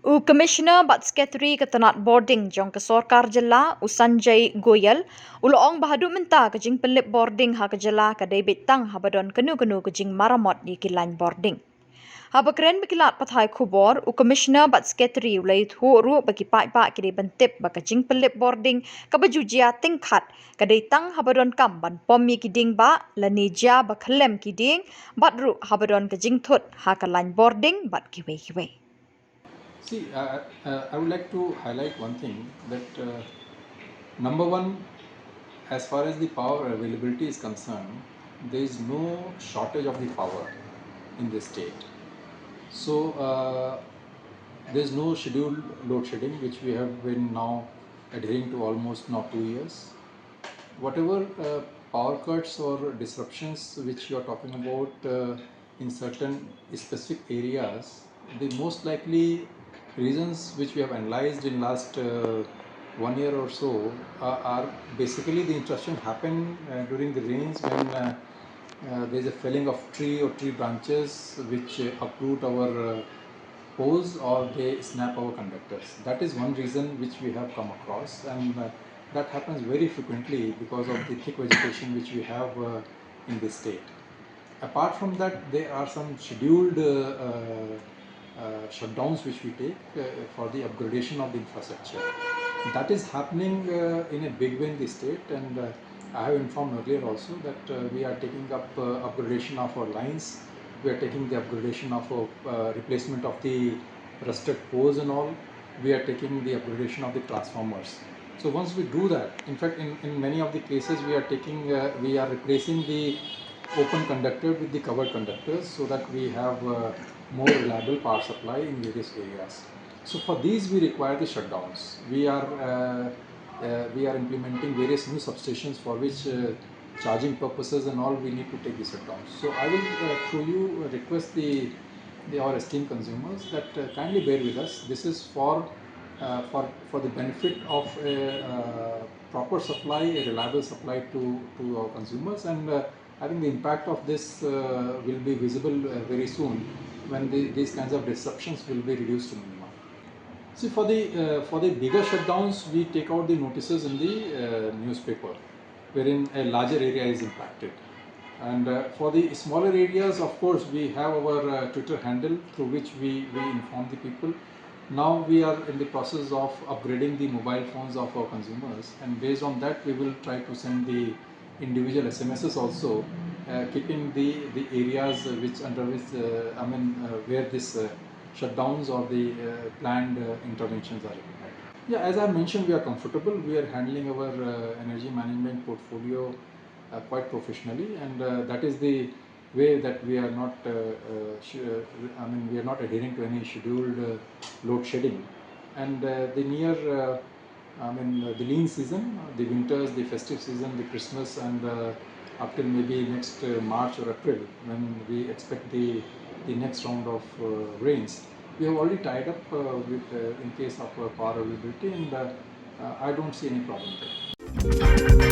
Commissioner Bat Secretary Ketanat Bording jong ke Khuborjylla Sanjay Goyal uloong bahadu menta ke Jingpynlip Bording ha ke jela ke David Tang habadon kenu ke Jing Maramot di Lain Bording. Habakren bekilat pathai Khubor Commissioner Bat Secretary ulai thu bagi pak kiri bentip baka Jingpynlip Bording ke bajujia tingkat ke Tang habadon kam ban pomi kiding ba lanija baklem kiding batru habadon ke Jingthut ha ke Lain Bording bat kiwe. See, I would like to highlight one thing that number one, as far as the power availability is concerned, there is no shortage of the power in the state. So there is no scheduled load shedding, which we have been now adhering to almost now 2 years. Whatever power cuts or disruptions which you are talking about in certain specific areas, the most likely reasons which we have analyzed in last 1 year or so are basically the interruption happen during the rains when there is a felling of tree or tree branches which uproot our poles or they snap our conductors. That is one reason which we have come across, and that happens very frequently because of the thick vegetation which we have in this state. Apart from that, there are some scheduled shutdowns which we take for the upgradation of the infrastructure. That is happening in a big way in the state, and I have informed earlier also that we are taking up upgradation of our lines. We are taking the upgradation of replacement of the rusted poles and all. We are taking the upgradation of the transformers. So once we do that, in fact, in many of the cases, we are replacing the open conductor with the covered conductors so that we have more reliable power supply in various areas. So for these we require the shutdowns. We are implementing various new substations for which charging purposes and all we need to take the shutdowns. So I will through you request our esteemed consumers that kindly bear with us. This is for the benefit of a proper supply, a reliable supply to our consumers, and I think the impact of this will be visible very soon when these kinds of disruptions will be reduced to minimum. See, for the bigger shutdowns, we take out the notices in the newspaper, wherein a larger area is impacted. And for the smaller areas, of course, we have our Twitter handle through which we inform the people. Now we are in the process of upgrading the mobile phones of our consumers, and based on that, we will try to send the individual SMSs also, keeping the areas where this shutdowns or the planned interventions are required. Yeah, as I mentioned, we are comfortable. We are handling our energy management portfolio quite professionally, and that is the way that we are not we are not adhering to any scheduled load shedding. And the near the lean season, the winters, the festive season, the Christmas, and up till maybe next March or April, when we expect the next round of rains, we have already tied up with in case of power availability, and I don't see any problem there.